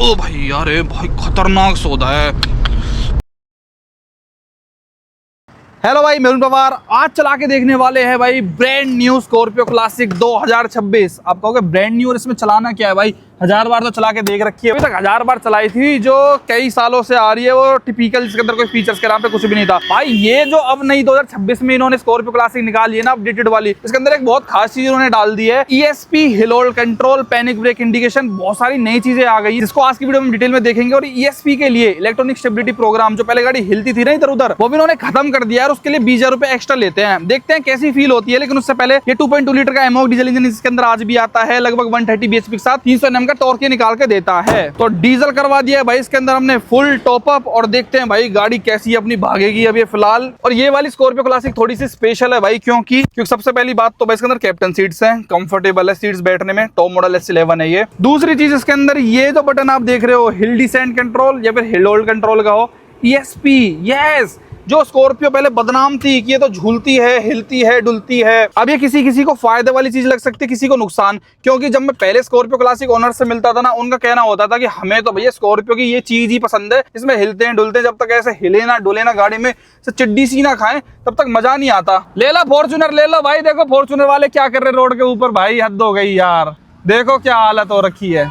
ओ भाई यार, भाई खतरनाक सौदा है। हेलो भाई, मेहुल पवार। आज चला के देखने वाले हैं भाई ब्रांड न्यू स्कॉर्पियो क्लासिक 2026। आप कहोगे ब्रांड न्यू और इसमें चलाना क्या है भाई? 1000 बार तो चला के देख रखी है, अभी तक 1000 बार चलाई थी, जो कई सालों से आ रही है वो टिपिकल, जिसके अंदर कोई फीचर्स के नाम पे कुछ भी नहीं था भाई। ये जो अब नई 2026 में इन्होंने स्कॉर्पियो क्लासिक निकाली है ना, अपडेटेड वाली, इसके अंदर एक बहुत खास चीज इन्होंने डाल दी है, ESP hill hold control, panic brake indication, बहुत सारी नई चीजें आ गई, जिसको आज की वीडियो में डिटेल में देखेंगे। और ESP के लिए इलेक्ट्रॉनिक स्टेबिलिटी प्रोग्राम, जो पहले गाड़ी हिलती थी ना इधर उधर, वो भी इन्होंने खत्म कर दिया है और उसके लिए 20,000 रुपए एक्स्ट्रा लेते हैं। देखते हैं कैसी फील होती है। लेकिन उससे पहले ये 2.2 लीटर का एमओ डीजल इंजन इसके अंदर आज भी आता है, लगभग 130 bhp के साथ 300 Nm का टॉर्क निकाल के देता है। तो डीजल करवा दिया है भाई इसके अंदर हमने फुल टॉप अप, और देखते हैं भाई गाड़ी कैसी अपनी भागेगी अभी फिलहाल। और ये वाली स्कॉर्पियो क्लासिक थोड़ी सी स्पेशल है भाई, क्योंकि सबसे पहली बात तो भाई इसके अंदर कैप्टन सीट्स हैं, कंफर्टेबल है सीट्स बैठने में, टॉप मॉडल S11 है ये। दूसरी चीज इसके अंदर ये जो बटन आप देख रहे हो, हिल डिसेंट कंट्रोल या फिर हिल होल्ड कंट्रोल का हो, ESP, यस। जो स्कॉर्पियो पहले बदनाम थी कि ये तो झूलती है, हिलती है, डुलती है, अब ये किसी किसी को फायदे वाली चीज लग सकती है, किसी को नुकसान। क्योंकि जब मैं पहले स्कॉर्पियो क्लासिक ओनर से मिलता था ना, उनका कहना होता था कि हमें तो भैया स्कॉर्पियो की ये चीज ही पसंद है, इसमें हिलते हैं डुलते हैं, जब तक ऐसे हिले ना डुले ना गाड़ी में से चिड्डी सी ना खाएं तब तक मजा नहीं आता। ले लो फॉर्च्यूनर ले लो भाई। देखो फॉर्च्यूनर वाले क्या कर रहे रोड के ऊपर भाई, हद हो गई यार। देखो क्या हालत हो रखी है।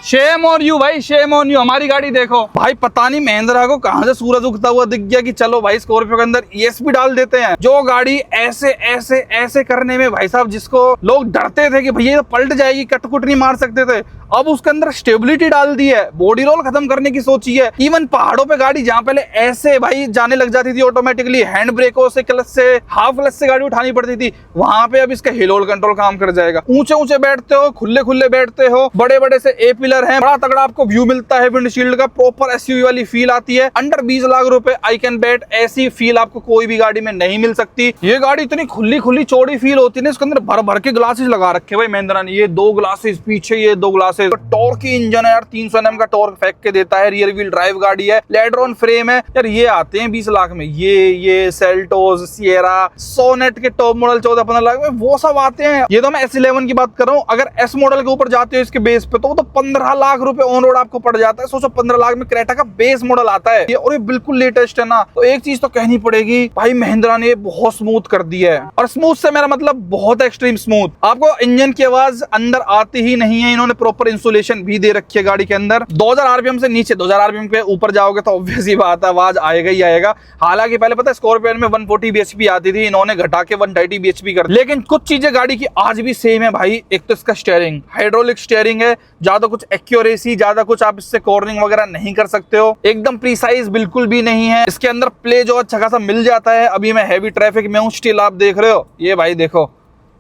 शेम ऑन यू भाई, शेम ऑन यू। हमारी गाड़ी देखो भाई, पता नहीं महिंद्रा को कहां से सूरज उगता हुआ दिख गया कि चलो भाई स्कॉर्पियो के अंदर ESP डाल देते हैं। जो गाड़ी ऐसे ऐसे ऐसे करने में भाई साहब, जिसको लोग डरते थे कि भैया ये पलट जाएगी, कटकुट नहीं मार सकते थे, अब उसके अंदर स्टेबिलिटी डाल दी है, बॉडी रोल खत्म करने की सोची है। इवन पहाड़ों पे गाड़ी जहां पहले ऐसे भाई जाने लग जाती थी ऑटोमेटिकली, हैंड ब्रेकों से, क्लच से, हाफ क्लच से गाड़ी उठानी पड़ती थी, वहां पे अब इसका हिल होल्ड कंट्रोल काम कर जाएगा। ऊंचे ऊंचे बैठते हो, खुले खुले बैठते हो, बड़े बड़े से ए पिलर है, बड़ा तगड़ा आपको व्यू मिलता है विंडशील्ड का, प्रॉपर SUV वाली फील आती है। अंडर 20 लाख रुपए आई कैन बेट, ऐसी फील आपको कोई भी गाड़ी में नहीं मिल सकती। ये गाड़ी इतनी खुली खुली चौड़ी फील होती है ना, इसके अंदर भर भर के ग्लासेस लगा रखे भाई महिंद्रा ने, ये 2 ग्लासेस पीछे, ये 2 ग्लासेस। टॉर्क की इंजन है यार, 300 Nm का टॉर्क फेंक के देता है, रियर व्हील ड्राइव गाड़ी है, लेड्रॉन फ्रेम है यार। ये आते हैं 20 लाख में, ये सेल्टोस, सिएरा, सोनेट के टॉप मॉडल 14-15 लाख में, वो सब आते हैं। ये तो मैं S11 की बात कर रहा हूँ। अगर S मॉडल के ऊपर जाते हो इसके बेस पे, तो 15 लाख रुपए ऑन रोड आपको पड़ जाता है। सोचो 15 लाख में क्रेटा का बेस मॉडल आता है ये, और ये बिल्कुल लेटेस्ट है ना। तो एक चीज तो कहनी पड़ेगी भाई, महिंद्रा ने बहुत स्मूथ कर दिया है। और स्मूथ से मेरा मतलब बहुत एक्सट्रीम स्मूथ, आपको इंजन की आवाज अंदर आती ही नहीं है। इन्होंने प्रॉपर इंसुलेशन भी दे रखी है गाड़ी के अंदर। 2000 RPM से नीचे, 2000 RPM पे ऊपर जाओगे तो ऑब्वियस ही बात है, आवाज आएगा ही आएगा। हालांकि पहले पता है स्कॉर्पियो में 140 bhp आती थी, इन्होंने घटा के 130 bhp कर, लेकिन कुछ चीजें गाड़ी की आज भी सेम है भाई। एक तो इसका स्टीयरिंग, हाइड्रोलिक स्टीयरिंग है, ज्यादा कुछ एक्यूरेसी, ज्यादा कुछ आप इससे कॉर्निंग वगैरह नहीं कर सकते हो, एकदम प्रीसाइज बिल्कुल भी नहीं है। इसके अंदर प्ले जो अच्छा खासा मिल जाता है। अभी मैं हैवी ट्रैफिक में हूँ, स्टिल आप देख रहे हो ये भाई, देखो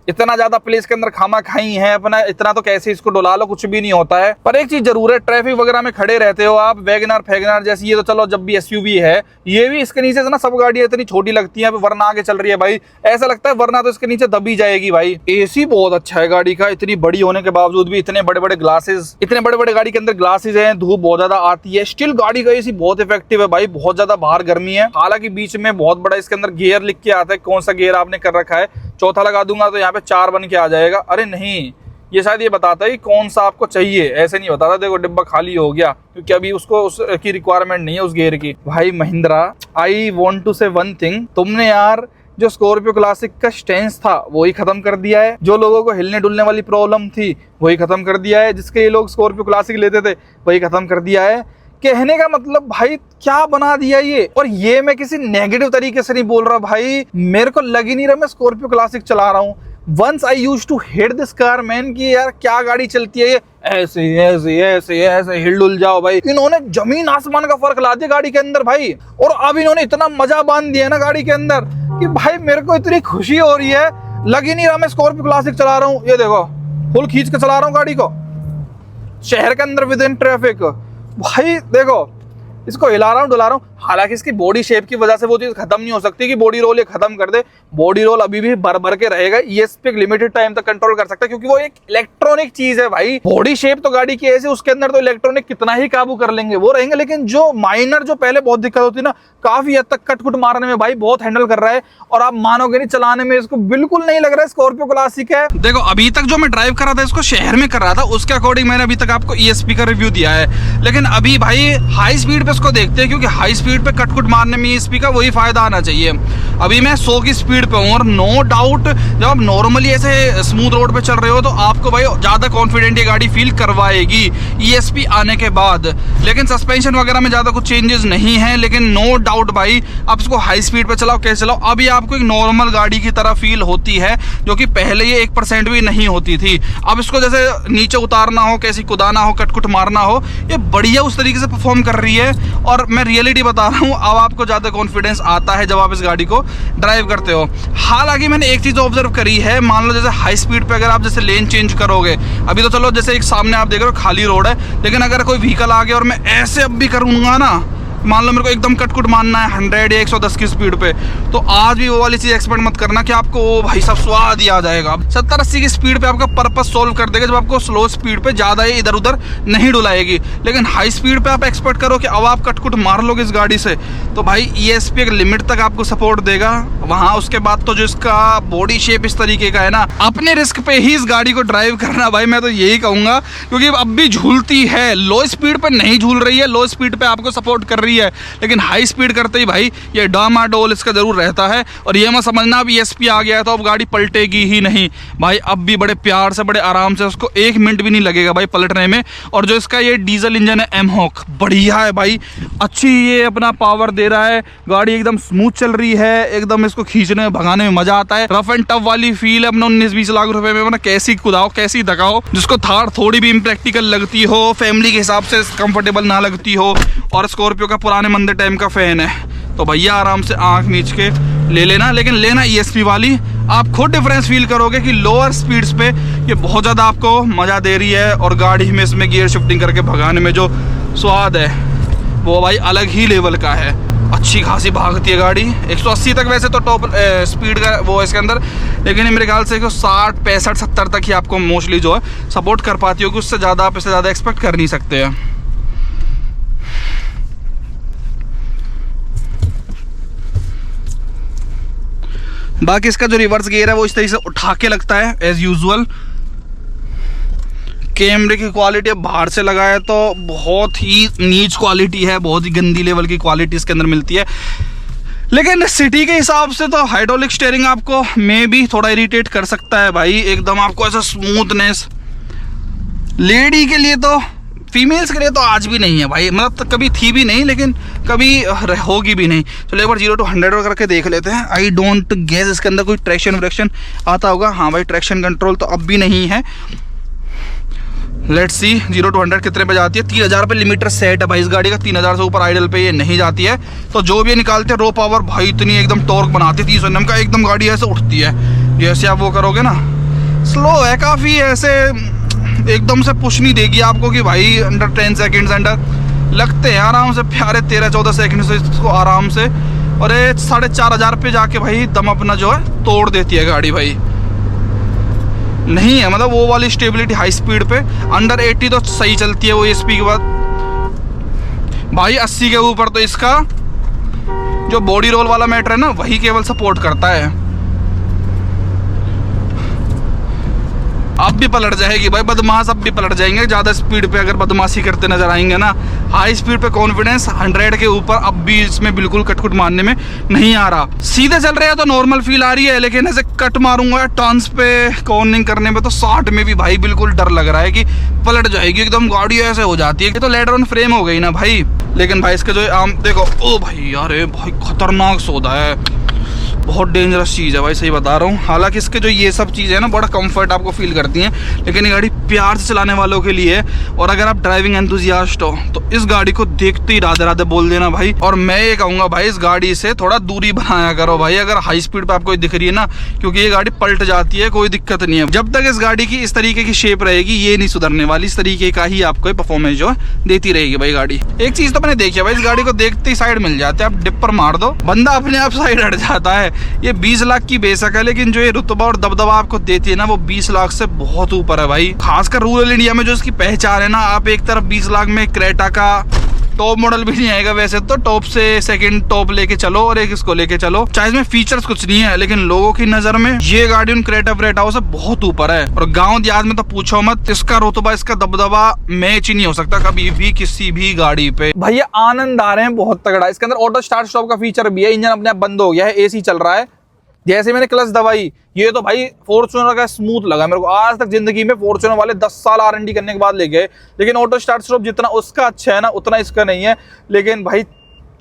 इतना ज्यादा प्लेस के अंदर खामा खाई है अपना, इतना तो कैसे इसको डुला लो, कुछ भी नहीं होता है। पर एक चीज जरूर है, ट्रैफिक वगैरह में खड़े रहते हो आप, वैगनर फैगनर जैसी, ये तो चलो जब भी SUV है, ये भी इसके नीचे से ना सब गाड़ियां इतनी छोटी लगती हैं, वरना आगे चल रही है भाई, ऐसा लगता है वरना तो इसके नीचे दबी जाएगी भाई। AC बहुत अच्छा है गाड़ी का, इतनी बड़ी होने के बावजूद भी इतने बड़े बड़े ग्लासेस, इतने बड़े बड़े गाड़ी के अंदर ग्लासेस हैं, धूप बहुत ज्यादा आती है, स्टिल गाड़ी का AC बहुत इफेक्टिव है भाई, बहुत ज्यादा बाहर गर्मी है। हालांकि बीच में बहुत बड़ा इसके अंदर गियर लिख के आता है, कौन सा गियर आपने कर रखा है, चौथा लगा दूंगा तो यहाँ पे 4 बन के आ जाएगा। अरे नहीं, ये शायद ये बताता है कि कौन सा आपको चाहिए, ऐसे नहीं बताता। देखो डिब्बा खाली हो गया, क्योंकि अभी उसको उसकी रिक्वायरमेंट नहीं है उस गियर की। भाई महिंद्रा, आई वॉन्ट टू से वन थिंग, तुमने यार जो स्कॉर्पियो क्लासिक का स्टेंस था वही खत्म कर दिया है, जो लोगों को हिलने डुलने वाली प्रॉब्लम थी वही खत्म कर दिया है, जिसके ये लोग स्कॉर्पियो क्लासिक लेते थे वही खत्म कर दिया है। कहने का मतलब भाई क्या बना दिया ये। और ये मैं किसी नेगेटिव तरीके से नहीं बोल रहा भाई, मेरे को लग ही नहीं रहा मैं स्कॉर्पियो क्लासिक चला रहा हूँ। Once I used to hate this car man, कि यार क्या गाड़ी चलती है ये, ऐसे ऐसे ऐसे ऐसे हिल डुल जाओ भाई। इन्होंने जमीन आसमान का फर्क ला दिया गाड़ी के अंदर भाई। और अब इन्होंने इतना मजा बांध दिया ना गाड़ी के अंदर कि भाई मेरे को इतनी खुशी हो रही है, लग ही नहीं रहा मैं स्कॉर्पियो क्लासिक चला रहा हूँ। ये देखो फुल खींच के चला रहा हूँ गाड़ी को शहर के अंदर विद इन ट्रैफिक। भाई देखो इसको हिला रहा हूँ डुला रहा हूँ। हालांकि इसकी बॉडी शेप की वजह से वो चीज खत्म नहीं हो सकती कि बॉडी रोल ये खत्म कर दे। बॉडी रोल अभी भी भर भर के रहेगा। ESP एक लिमिटेड टाइम तक कंट्रोल कर सकता है क्योंकि वो एक इलेक्ट्रॉनिक चीज है भाई। बॉडी शेप तो गाड़ी की ऐसे, उसके अंदर तो इलेक्ट्रॉनिक कितना ही काबू कर लेंगे वो रहेंगे, लेकिन जो माइनर जो पहले बहुत दिक्कत होती ना, काफी हद तक कटकुट मारने में भाई बहुत हैंडल कर रहा है। और आप मानोगे नहीं, चलाने में इसको बिल्कुल नहीं लग रहा है स्कॉर्पियो क्लासिक है। देखो अभी तक जो मैं ड्राइव कर रहा था इसको शहर में कर रहा था, उसके अकॉर्डिंग मैंने अभी तक आपको ESP का रिव्यू दिया है। लेकिन अभी भाई हाई स्पीड पे इसको देखते हैं, क्योंकि हाई स्पीड पे कटकुट मारने में ESP का वही फायदा आना चाहिए। अभी मैं 100 की स्पीड पे हूँ और नो डाउट जब आप नॉर्मली ऐसे स्मूथ रोड पे चल रहे हो तो आपको भाई ज्यादा कॉन्फिडेंट ये गाड़ी फील करवाएगी ESP आने के बाद। लेकिन सस्पेंशन वगैरह में ज्यादा कुछ चेंजेस नहीं है। लेकिन नो डाउट भाई आप इसको हाई स्पीड पे चलाओ, कैसे चलाओ, अभी आपको एक नॉर्मल गाड़ी की तरह फील होती है, जो कि पहले ये 1% भी नहीं होती थी। अब इसको जैसे नीचे उतारना हो, कैसी कुदाना हो, कटकुट मारना हो, ये बढ़िया उस तरीके से परफॉर्म कर रही है। और मैं रियलिटी बता रहा हूँ, अब आपको ज्यादा कॉन्फिडेंस आता है जब आप इस गाड़ी को ड्राइव करते हो। हालांकि मैंने एक चीज ऑब्जर्व करी है, मान लो जैसे हाई स्पीड पे अगर आप जैसे लेन चेंज करोगे, अभी तो चलो जैसे एक सामने आप देख रहे हो खाली रोड है, लेकिन अगर कोई व्हीकल आ गया और मैं ऐसे अब भी करूंगा ना, मान लो मेरे को एकदम कटकुट मानना है 100 या 110 की स्पीड पे, तो आज भी वो वाली चीज एक्सपेक्ट मत करना कि आपको वो भाई सब स्वाद ही आ जाएगा। 70-80 की स्पीड पे आपका पर्पस सॉल्व कर देगा, जब आपको स्लो स्पीड पे ज्यादा ही इधर उधर नहीं डुलाएगी। लेकिन हाई स्पीड पे आप एक्सपेक्ट करो कि अब आप कटकुट मार लोगे इस गाड़ी से, तो भाई ESP एक लिमिट तक आपको सपोर्ट देगा वहां। उसके बाद तो जो इसका बॉडी शेप इस तरीके का है ना, अपने रिस्क पे ही इस गाड़ी को ड्राइव करना भाई, मैं तो यही कहूंगा। क्योंकि अब भी झूलती है, लो स्पीड पे नहीं झूल रही है, लो स्पीड पे आपको सपोर्ट कर रही है, लेकिन हाई स्पीड करते ही भाई ये डामाडोल इसका जरूर रहता है। और ये मत समझना अब ESP आ गया है तो अब गाड़ी पलटेगी ही नहीं भाई, अब भी बड़े प्यार से बड़े आराम से उसको 1 मिनट भी नहीं लगेगा भाई पलटने में। और जो इसका ये डीजल इंजन है एमहॉक, बढ़िया है भाई, अच्छी ये अपना पावर दे रहा है, गाड़ी एकदम स्मूथ चल रही है, एकदम इसको खींचने में भगाने में मजा आता है। रफ एंड टफ वाली फील है अपने 19-20 लाख रुपए में, कैसी कुदाओ कैसी दगाओ। जिसको थार थोड़ी भी इम्प्रैक्टिकल लगती हो, फैमिली के हिसाब से कंफर्टेबल ना लगती हो, और स्कॉर्पियो का पुराने मंदे टाइम का फैन है, तो भैया आराम से आंख मीच के ले लेना। लेकिन लेना ESP वाली, आप खुद डिफरेंस फील करोगे कि लोअर स्पीड्स पे ये बहुत ज़्यादा आपको मज़ा दे रही है। और गाड़ी में इसमें गियर शिफ्टिंग करके भगाने में जो स्वाद है वो भाई अलग ही लेवल का है। अच्छी खासी भागती है गाड़ी, 180 तक वैसे तो टॉप स्पीड का वो है इसके अंदर, लेकिन मेरे ख्याल से 60, 65, 70 तक ही आपको मोस्टली जो है सपोर्ट कर पाती होगी। उससे ज़्यादा आप इससे ज़्यादा एक्सपेक्ट कर नहीं सकते हैं। बाकी इसका जो रिवर्स गियर है वो इस तरीके से उठा के लगता है एज यूजुअल। कैमरे की क्वालिटी बाहर से लगा है तो बहुत ही नीच क्वालिटी है, बहुत ही गंदी लेवल की क्वालिटी इसके अंदर मिलती है। लेकिन सिटी के हिसाब से तो हाइड्रोलिक स्टीयरिंग आपको मे भी थोड़ा इरिटेट कर सकता है भाई, एकदम आपको ऐसा स्मूथनेस। लेडी के लिए तो, फीमेल्स के लिए तो आज भी नहीं है भाई, मतलब तो कभी थी भी नहीं, लेकिन कभी होगी भी नहीं। चलो एक बार 0 to 100 करके देख लेते हैं। आई डोंट गेस इसके अंदर कोई ट्रैक्शन व्रैक्शन आता होगा। हाँ भाई, ट्रैक्शन कंट्रोल तो अब भी नहीं है। लेट्स सी 0 to 100 कितने पे जाती है। 3000 पे लिमीटर सेट है भाई इस गाड़ी का, 3000 से ऊपर आइडल पे ये नहीं जाती है। तो जो भी निकालते हैं रो पावर भाई इतनी एकदम टॉर्क बनाती है, 30 Nm का एकदम गाड़ी ऐसे उठती है। जैसे आप वो करोगे ना, स्लो है काफ़ी, ऐसे एकदम से पुश नहीं देगी आपको कि भाई अंडर 10 सेकेंड्स अंडर लगते हैं आराम से, प्यारे 13-14 सेकेंड से इसको आराम से। और ये 4500 पे जाके भाई दम अपना जो है तोड़ देती है गाड़ी भाई। नहीं है मतलब वो वाली स्टेबिलिटी हाई स्पीड पे। अंडर 80 तो सही चलती है वो ESP के बाद भाई। 80 के ऊपर तो इसका जो बॉडी रोल वाला मैटर है ना, वही केवल सपोर्ट करता है। अब भी पलट जाएगी भाई, बदमाश अब भी पलट जाएंगे ज़्यादा स्पीड पे अगर बदमाशी करते नजर आएंगे ना। हाई स्पीड पे कॉन्फिडेंस 100 के ऊपर अब भी इसमें बिल्कुल कटकुट मारने में नहीं आ रहा। सीधे चल रहे हैं तो नॉर्मल फील आ रही है, लेकिन ऐसे कट मारूंगा टर्न्स पे कॉर्निंग करने में तो 60 में भी भाई बिल्कुल डर लग रहा है कि पलट जाएगी एकदम गाड़ी, ऐसे हो जाती है। तो लेटर ऑन फ्रेम हो गई ना भाई। लेकिन भाई इसके जो आम देखो, ओ भाई यार भाई खतरनाक सौदा है बहुत डेंजरस चीज़ है भाई, सही बता रहा हूँ। हालांकि इसके जो ये सब चीज़ें हैं ना, बड़ा कंफर्ट आपको फील करती हैं, लेकिन ये गाड़ी प्यार से चलाने वालों के लिए है। और अगर आप ड्राइविंग एंथुसियास्ट हो तो इस गाड़ी को देखते ही राधे राधे बोल देना भाई। और मैं ये कहूँगा भाई, इस गाड़ी से थोड़ा दूरी बनाया करो भाई, अगर हाई स्पीड पर आपको दिख रही है ना, क्योंकि ये गाड़ी पलट जाती है, कोई दिक्कत नहीं है। जब तक इस गाड़ी की इस तरीके की शेप रहेगी, ये नहीं सुधरने वाली, इस तरीके का ही आपको परफॉर्मेंस जो है देती रहेगी भाई गाड़ी। एक चीज़ तो मैंने देखी है भाई, इस गाड़ी को देखते ही साइड मिल जाते हैं, आप डिपर मार दो बंदा अपने आप साइड हट जाता है। ये 20 लाख की बेशक है, लेकिन जो ये रुतबा और दबदबा आपको देती है ना, वो 20 लाख से बहुत ऊपर है भाई। खासकर रूरल इंडिया में जो इसकी पहचान है ना, आप एक तरफ 20 लाख में क्रेटा का टॉप मॉडल भी नहीं आएगा, वैसे तो टॉप से सेकंड टॉप लेके चलो और एक इसको लेके चलो, चाहे इसमें फीचर्स कुछ नहीं है, लेकिन लोगों की नजर में ये गाड़ी उन क्रेटा व्रेटा से बहुत ऊपर है। और गांव देहात में तो पूछो मत, इसका रुतबा, इसका दबदबा मैच ही नहीं हो सकता कभी भी किसी भी गाड़ी पे। भैया आनंद आ रहे हैं बहुत तगड़ा। इसके अंदर ऑटो स्टार्ट स्टॉप का फीचर भी है, इंजन अपने आप बंद हो गया है, एसी चल रहा है। जैसे मैंने क्लच दबाई, ये तो भाई फॉर्च्यूनर का स्मूथ लगा मेरे को। आज तक जिंदगी में फॉर्च्यूनर वाले 10 साल R&D करने के बाद ले गए, लेकिन ऑटो स्टार्ट स्टॉप जितना उसका अच्छा है ना, उतना इसका नहीं है। लेकिन भाई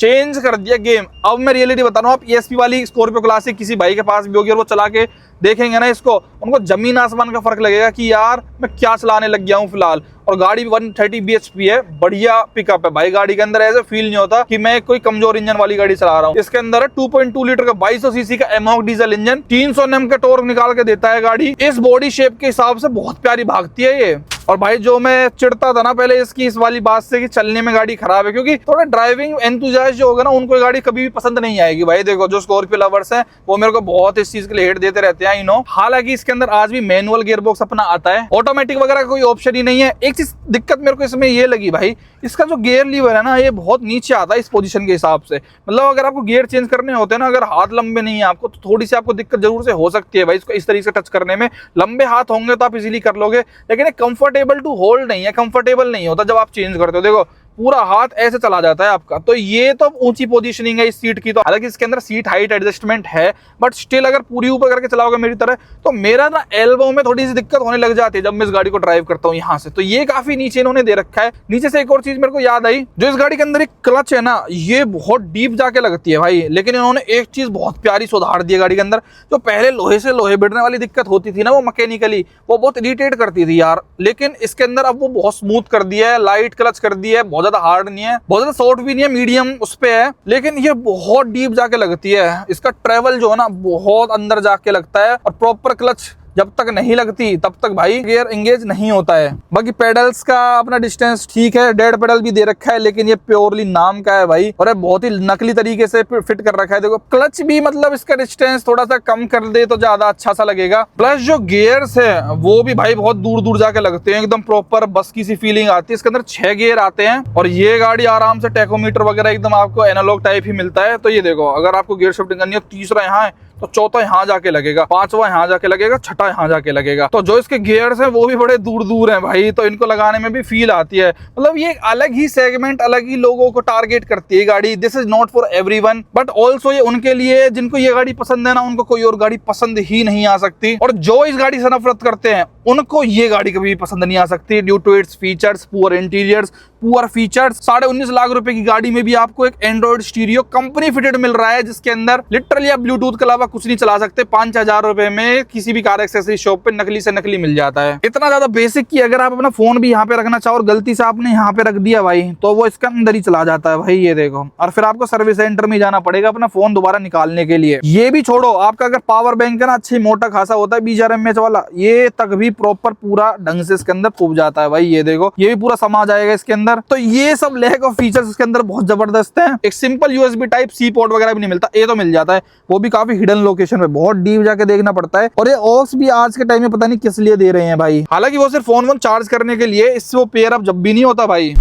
चेंज कर दिया गेम। अब मैं रियलिटी बता रहा हूँ, आप ESP वाली स्कॉर्पियो क्लासिक किसी भाई के पास भी होगी और वो चला के देखेंगे ना इसको, उनको जमीन आसमान का फर्क लगेगा कि यार मैं क्या चलाने लग गया हूँ फिलहाल। और गाड़ी भी 130 bhp है, बढ़िया पिकअप है भाई गाड़ी के अंदर। ऐसे फील नहीं होता कि मैं कोई कमजोर इंजन वाली गाड़ी चला रहा हूँ। इसके अंदर है 2.2 लीटर का 2200 सीसी का एमहॉक डीजल इंजन, 300 Nm का टॉर्क निकाल के देता है गाड़ी। इस बॉडी शेप के हिसाब से बहुत प्यारी भागती है ये। और भाई जो मैं चिढ़ता था ना पहले इसकी इस वाली बात से कि चलने में गाड़ी खराब है, क्योंकि थोड़ा ड्राइविंग एंथुसियास्ट जो होगा ना, उनको ये गाड़ी कभी भी पसंद नहीं आएगी भाई। देखो जो स्कॉर्पियो लवर्स हैं वो मेरे को बहुत इस चीज के लिए हेट देते रहते हैं, नो। हालांकि इसके अंदर आज भी मैनुअल गियर बॉक्स अपना आता है, ऑटोमेटिक वगैरह का कोई ऑप्शन ही नहीं है। एक चीज दिक्कत मेरे को इसमें ये लगी भाई, इसका जो गियर लीवर है ना, ये बहुत नीचे आता है इस पोजीशन के हिसाब से। मतलब अगर आपको गियर चेंज करने होते हैं ना, अगर हाथ लंबे नहीं है आपको, तो थोड़ी सी आपको दिक्कत जरूर से हो सकती है भाई इसको इस तरीके से टच करने में। लंबे हाथ होंगे तो आप इजीली कर लोगे, लेकिन एक कंफर्टेबल टू होल्ड नहीं है, कंफर्टेबल नहीं होता जब आप चेंज करते हो। देखो पूरा हाथ ऐसे चला जाता है आपका। तो ये तो ऊंची पोजीशनिंग है इस सीट की। तो हालांकि इसके अंदर सीट हाइट एडजस्टमेंट है, बट स्टिल अगर पूरी ऊपर करके चलाओगे मेरी तरह, तो मेरा ना एल्बो में थोड़ी सी दिक्कत होने लग जाती है जब मैं इस गाड़ी को ड्राइव करता हूँ यहाँ से। तो ये काफी नीचे इन्होंने दे रखा है। नीचे से एक और चीज मेरे को याद आई, जो इस गाड़ी के अंदर एक क्लच है ना, ये बहुत डीप जाके लगती है भाई। लेकिन इन्होंने एक चीज बहुत प्यारी सुधार दी है गाड़ी के अंदर। जो पहले लोहे से लोहे भिड़ने वाली दिक्कत होती थी ना, वो मैकेनिकली वो बहुत इरिटेट करती थी यार, लेकिन इसके अंदर अब वो बहुत स्मूथ कर दिया है, लाइट क्लच कर दिया है, बहुत ज्यादा हार्ड नहीं है, बहुत ज्यादा सॉफ्ट भी नहीं है, मीडियम उस पे है, लेकिन ये बहुत डीप जाके लगती है। इसका ट्रेवल जो है ना बहुत अंदर जाके लगता है। और प्रॉपर क्लच जब तक नहीं लगती तब तक भाई गियर एंगेज नहीं होता है। बाकी पेडल्स का अपना डिस्टेंस ठीक है, डेड पेडल भी दे रखा है, लेकिन ये प्योरली नाम का है भाई, और ये बहुत ही नकली तरीके से फिट कर रखा है। देखो क्लच भी मतलब इसका डिस्टेंस थोड़ा सा कम कर दे तो ज्यादा अच्छा सा लगेगा। प्लस जो गियर्स है वो भी भाई बहुत दूर दूर जाके लगते हैं, एकदम प्रॉपर बस की सी फीलिंग आती है। इसके अंदर 6 गियर आते हैं, और ये गाड़ी आराम से टैकोमीटर वगैरह एकदम आपको एनालॉग टाइप ही मिलता है। तो ये देखो, अगर आपको गियर शिफ्टिंग करनी है, तीसरा यहाँ है तो चौथा यहाँ जाके लगेगा, पांचवा यहाँ जाके लगेगा, छठा यहाँ जाके लगेगा। तो जो इसके गियर्स हैं वो भी बड़े दूर दूर हैं भाई, तो इनको लगाने में भी फील आती है। मतलब ये एक अलग ही सेगमेंट, अलग ही लोगों को टारगेट करती है गाड़ी। This is not for everyone, but also ये उनके लिए जिनको ये गाड़ी पसंद है ना, उनको कोई और गाड़ी पसंद ही नहीं आ सकती। और जो इस गाड़ी से नफरत करते हैं उनको ये गाड़ी कभी भी पसंद नहीं आ सकती, due to its features, poor interiors, poor features. 19.5 lakh रुपए की गाड़ी में भी आपको एक एंड्रॉइड स्टीरियो कंपनी फिटेड मिल रहा है, जिसके अंदर लिटरली आप ब्लूटूथ के अलावा कुछ नहीं चला सकते। 5,000 रुपए में किसी भी कार एक्सेसरी शॉप पे नकली से नकली मिल जाता है। इतना ज्यादा बेसिक कि अगर आप अपना फोन भी यहाँ पे रखना चाहो और गलती से आपने यहाँ पे रख दिया भाई, तो वो इसके अंदर ही चला जाता है भाई, ये देखो। और फिर आपको सर्विस सेंटर में जाना पड़ेगा अपना फोन दोबारा निकालने के लिए। ये भी छोड़ो, आपका अगर पावर बैंक है ना अच्छी मोटा खासा होता है 20,000 mAh वाला, ये तक भी प्रॉपर पूरा ढंग से इसके अंदर फूक जाता है भाई, ये देखो। ये भी पूरा समा जाएगा इसके अंदर। तो ये सब लैक ऑफ फीचर्स इसके अंदर बहुत जबरदस्त है। एक simple USB type C port वगैरह भी नहीं मिलता, ये तो मिल जाता है, वो भी काफी हिडन लोकेशन पे, बहुत डीप जाके देखना पड़ता है। और ये ऑक्स भी आज के टाइम में पता नहीं किस लिए दे रहे हैं भाई। हालांकि वो सिर्फ फोन चार्ज करने के लिए, इससे वो पेयर अप जब भी नहीं होता भाई।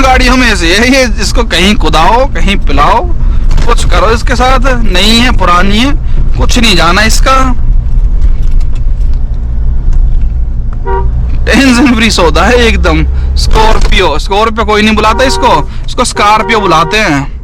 गाड़ियों में से ये इसको कहीं कुदाओ, कहीं पिलाओ, कुछ करो इसके साथ। नई है, पुरानी है, कुछ नहीं जाना इसका। टेंशन फ्री सौदा है एकदम। स्कॉर्पियो कोई नहीं बुलाता इसको स्कॉर्पियो बुलाते हैं।